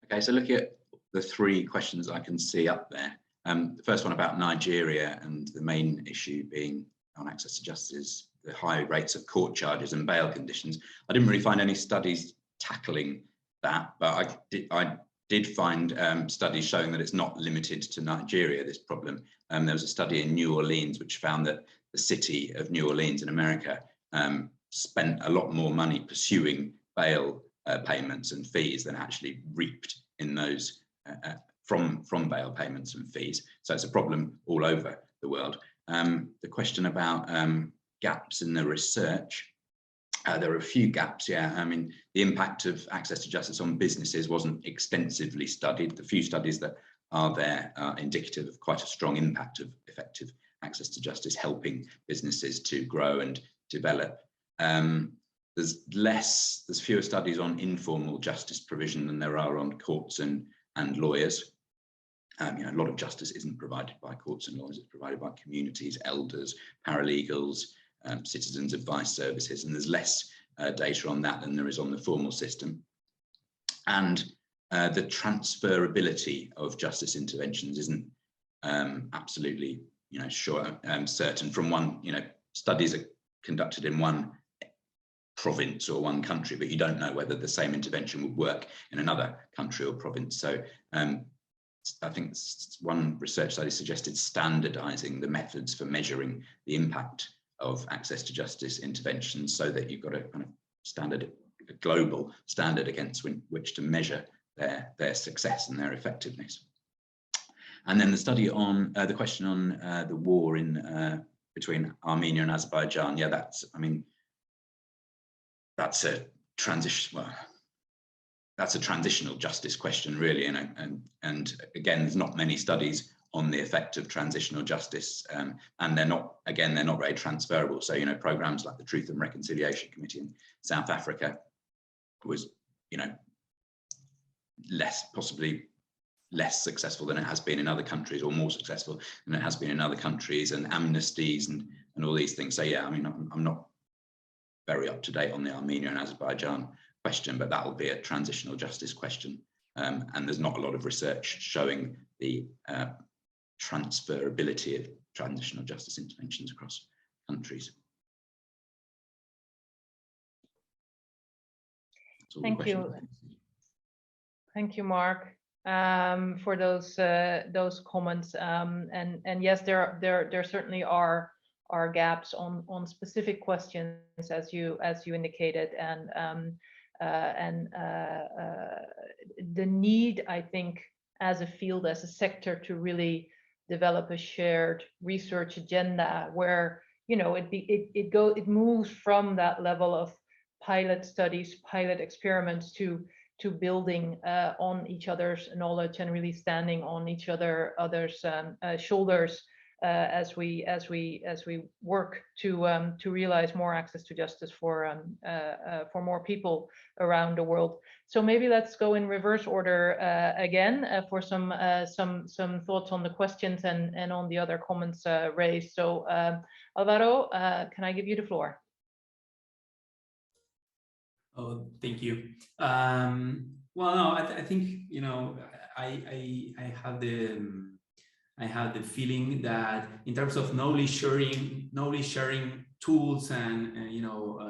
Okay, so looking at the three questions I can see up there, The first one about Nigeria, and the main issue being on access to justice is the high rates of court charges and bail conditions. I didn't really find any studies tackling that, but I did find studies showing that it's not limited to Nigeria, this problem. There was a study in New Orleans which found that the city of New Orleans in America spent a lot more money pursuing bail payments and fees than actually reaped in those from bail payments and fees. So it's a problem all over the world. The question about gaps in the research, there are a few gaps, yeah. I mean, the impact of access to justice on businesses wasn't extensively studied. The few studies that are there are indicative of quite a strong impact of effective access to justice helping businesses to grow and develop. There's fewer studies on informal justice provision than there are on courts and lawyers. You know, a lot of justice isn't provided by courts and lawyers, it's provided by communities, elders, paralegals, citizens advice services, and there's less data on that than there is on the formal system. And the transferability of justice interventions isn't absolutely, you know, certain from one, you know, studies are conducted in one province or one country, but you don't know whether the same intervention would work in another country or province. So I think one research study suggested standardizing the methods for measuring the impact of access to justice interventions so that you've got a kind of standard, a global standard against which to measure their success and their effectiveness. And then the study on the question on the war in between Armenia and Azerbaijan. Yeah, that's, I mean, that's a transition. Well, that's a transitional justice question, really, and again, there's not many studies on the effect of transitional justice, and they're not very transferable. So, you know, programs like the Truth and Reconciliation Committee in South Africa was, you know, possibly less successful than it has been in other countries, or more successful than it has been in other countries, and amnesties and all these things. So yeah, I mean, I'm not very up to date on the Armenia and Azerbaijan question, but that will be a transitional justice question, and there's not a lot of research showing the transferability of transitional justice interventions across countries. Thank you. Thank you, Mark, for those comments. And yes, there certainly are gaps on specific questions, as you indicated, and the need, I think, as a field, as a sector, to really develop a shared research agenda where, you know, it moves from that level of pilot studies, pilot experiments to building on each other's knowledge and really standing on each other's shoulders as we work to realize more access to justice for more people around the world. So maybe let's go in reverse order again for some thoughts on the questions and on the other comments raised. So Alvaro, can I give you the floor? Oh, thank you. Well, no, I think, you know, I have the feeling that in terms of knowledge sharing tools and you know,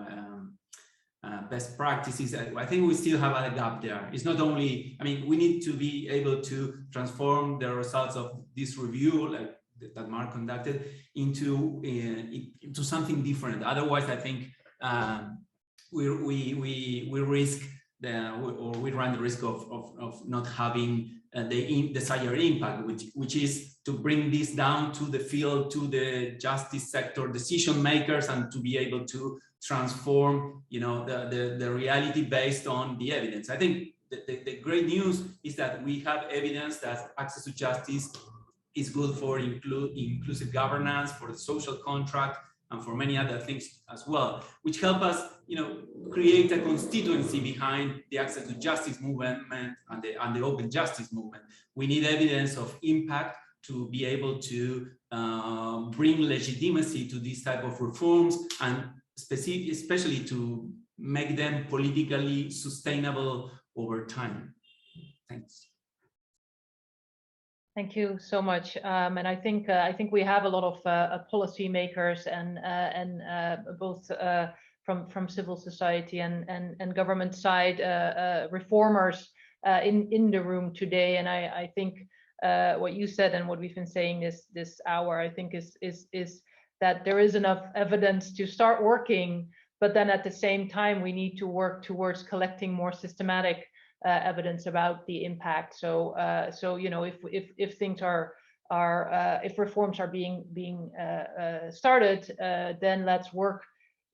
best practices, I think we still have a gap there. It's not only, I mean, we need to be able to transform the results of this review, like that Mark conducted, into something different. Otherwise, I think we risk we run the risk of not having the desired impact, which is to bring this down to the field, to the justice sector decision makers, and to be able to transform, you know, the reality based on the evidence. I think the great news is that we have evidence that access to justice is good for inclusive governance, for the social contract, and for many other things as well, which help us, you know, create a constituency behind the access to justice movement and the open justice movement. We need evidence of impact to be able to bring legitimacy to these type of reforms, and especially to make them politically sustainable over time. Thanks. Thank you so much. And I think we have a lot of policy makers and both from civil society and government side reformers in the room today. And I think what you said and what we've been saying this hour, I think is that there is enough evidence to start working, but then at the same time we need to work towards collecting more systematic evidence about the impact. So you know, if things are if reforms are being started, then let's work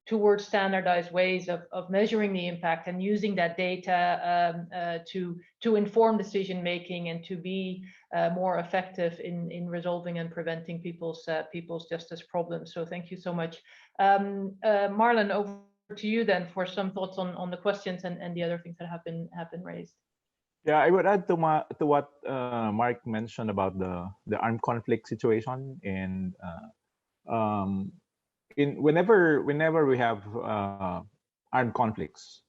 towards standardized ways of measuring the impact and using that data to inform decision making and to be more effective in resolving and preventing people's justice problems. So thank you so much. Marlon, over to you then for some thoughts on the questions and the other things that have been raised. Yeah, I would add to what Mark mentioned about the armed conflict situation, and whenever we have armed conflicts,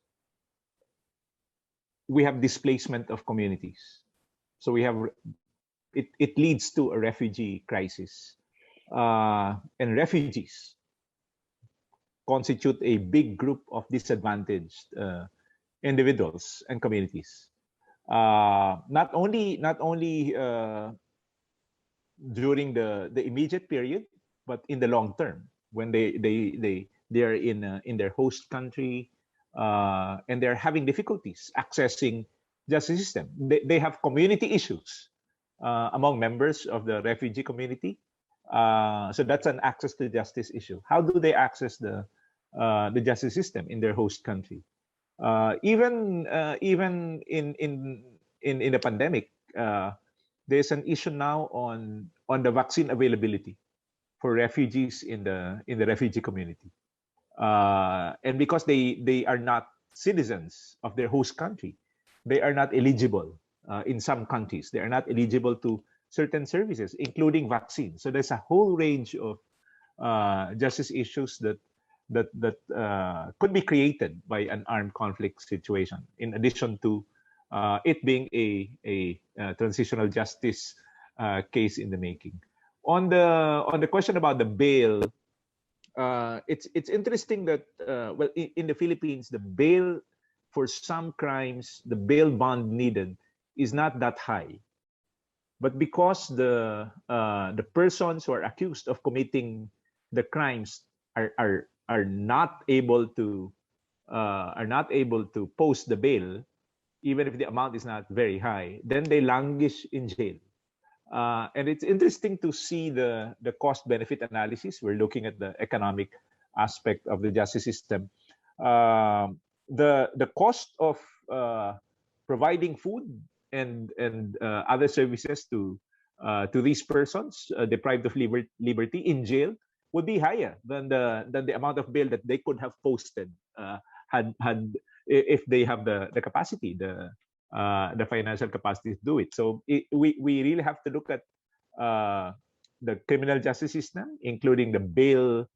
we have displacement of communities. So we have it leads to a refugee crisis, and refugees constitute a big group of disadvantaged individuals and communities. Not only during the immediate period, but in the long term, when they are in their host country and they're having difficulties accessing justice system. They have community issues among members of the refugee community. So that's an access to justice issue. How do they access the justice system in their host country? Even in the pandemic, there's an issue now on the vaccine availability for refugees in the refugee community, and because they are not citizens of their host country, they are not eligible. In some countries, they are not eligible to certain services, including vaccines. So there's a whole range of justice issues that could be created by an armed conflict situation, in addition to it being a transitional justice case in the making. On the question about the bail, it's interesting that well, in the Philippines, the bail for some crimes, the bail bond needed is not that high, but because the persons who are accused of committing the crimes are not able to post the bail, even if the amount is not very high, then they languish in jail. And it's interesting to see the cost-benefit analysis. We're looking at the economic aspect of the justice system. The cost of providing food and other services to these persons deprived of liberty in jail would be higher than the amount of bail that they could have posted had if they have the capacity, the financial capacity to do it. So we really have to look at the criminal justice system, including the bail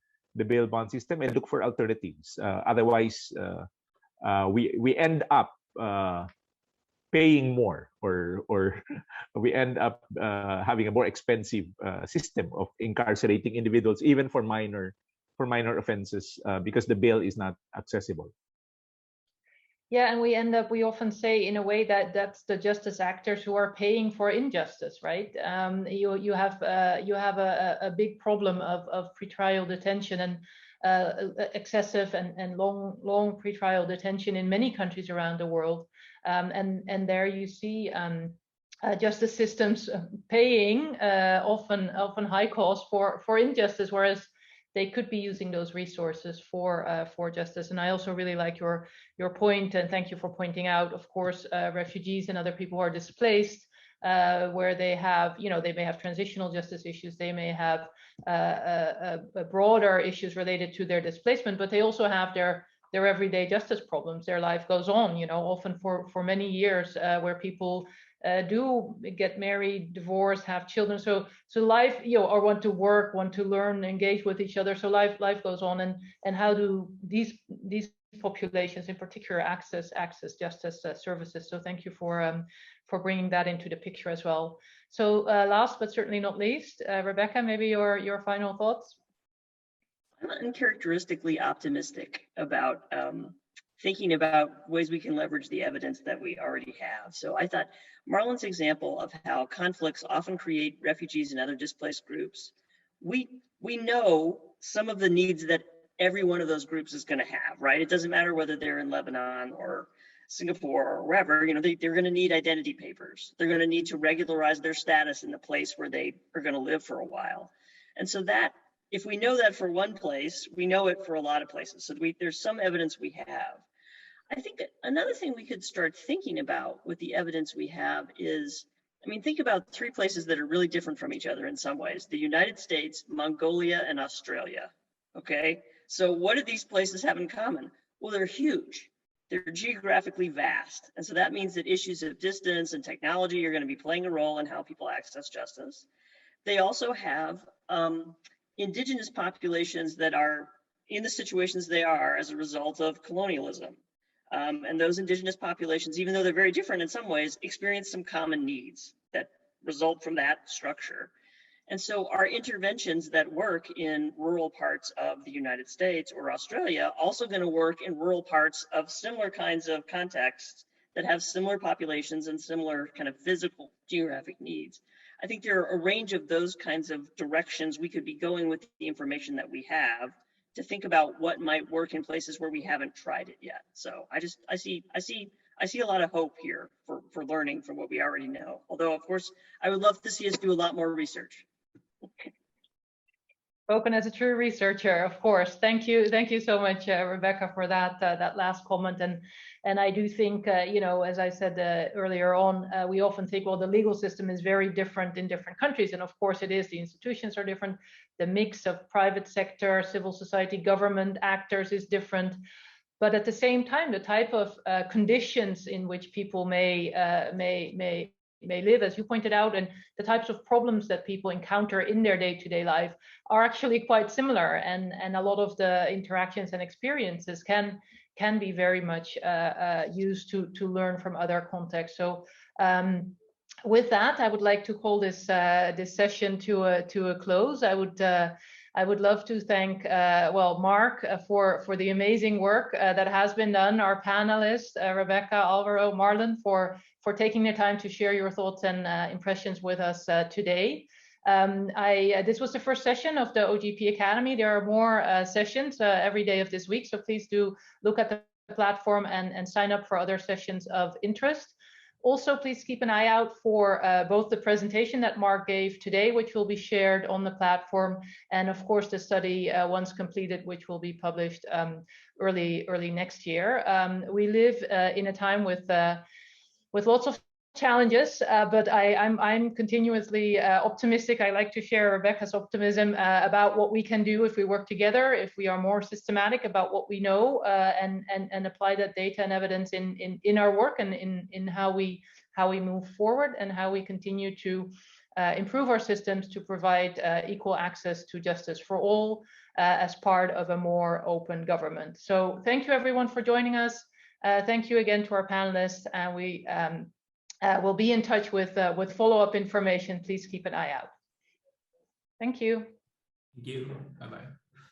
bond system, and look for alternatives. Otherwise, we end up paying more, or we end up having a more expensive system of incarcerating individuals, even for minor offenses, because the bail is not accessible. Yeah, and we often say in a way that that's the justice actors who are paying for injustice, right? You have a big problem of pretrial detention and excessive and long pretrial detention in many countries around the world, and there you see justice systems paying often high costs for injustice, whereas they could be using those resources for justice. And I also really like your point, and thank you for pointing out, of course, refugees and other people who are displaced, where they have, they may have transitional justice issues, they may have broader issues related to their displacement, but they also have their everyday justice problems. Their life goes on, often for many years, where people do get married, divorce, have children. So life, or want to work, want to learn, engage with each other. So life goes on, and how do these populations, in particular access justice services. So thank you for bringing that into the picture as well. So last but certainly not least, Rebecca, maybe your final thoughts. I'm uncharacteristically optimistic about thinking about ways we can leverage the evidence that we already have. So I thought Marlon's example of how conflicts often create refugees and other displaced groups, we know some of the needs that every one of those groups is going to have, right? It doesn't matter whether they're in Lebanon or Singapore or wherever, you know, they're going to need identity papers. They're going to need to regularize their status in the place where they are going to live for a while. And so that, if we know that for one place, we know it for a lot of places. So there's some evidence we have. I think that another thing we could start thinking about with the evidence we have is, I mean, think about three places that are really different from each other in some ways: the United States, Mongolia, and Australia. Okay, so what do these places have in common? Well, they're huge. They're geographically vast. And so that means that issues of distance and technology are going to be playing a role in how people access justice. They also have indigenous populations that are in the situations they are as a result of colonialism. And those indigenous populations, even though they're very different in some ways, experience some common needs that result from that structure. And so our interventions that work in rural parts of the United States or Australia also going to work in rural parts of similar kinds of contexts that have similar populations and similar kind of physical geographic needs. I think there are a range of those kinds of directions we could be going with the information that we have to think about what might work in places where we haven't tried it yet. So I see a lot of hope here for learning from what we already know. Although, of course, I would love to see us do a lot more research. Spoken as a true researcher, of course. Thank you so much, Rebecca, for that last comment. And I do think, you know, as I said earlier on, we often think, well, the legal system is very different in different countries, and of course it is. The institutions are different. The mix of private sector, civil society, government actors is different. But at the same time, the type of conditions in which people may live, as you pointed out, and the types of problems that people encounter in their day-to-day life are actually quite similar, and a lot of the interactions and experiences can be very much used to learn from other contexts. So with that, I would like to call this session to a close. I would love to thank, well, Mark for the amazing work that has been done, our panelists, Rebecca, Alvaro, Marlon, for taking the time to share your thoughts and impressions with us today. This was the first session of the OGP Academy. There are more sessions every day of this week, so please do look at the platform and sign up for other sessions of interest. Also, please keep an eye out for both the presentation that Mark gave today, which will be shared on the platform, and of course the study once completed, which will be published early next year. We live in a time with lots of challenges, but I'm continuously optimistic. I like to share Rebecca's optimism about what we can do if we work together, if we are more systematic about what we know, and apply that data and evidence in our work and in how we move forward and how we continue to improve our systems to provide equal access to justice for all as part of a more open government. So thank you everyone for joining us. Thank you again to our panelists, and we we'll be in touch with follow-up information. Please keep an eye out. Thank you. Thank you. Bye-bye.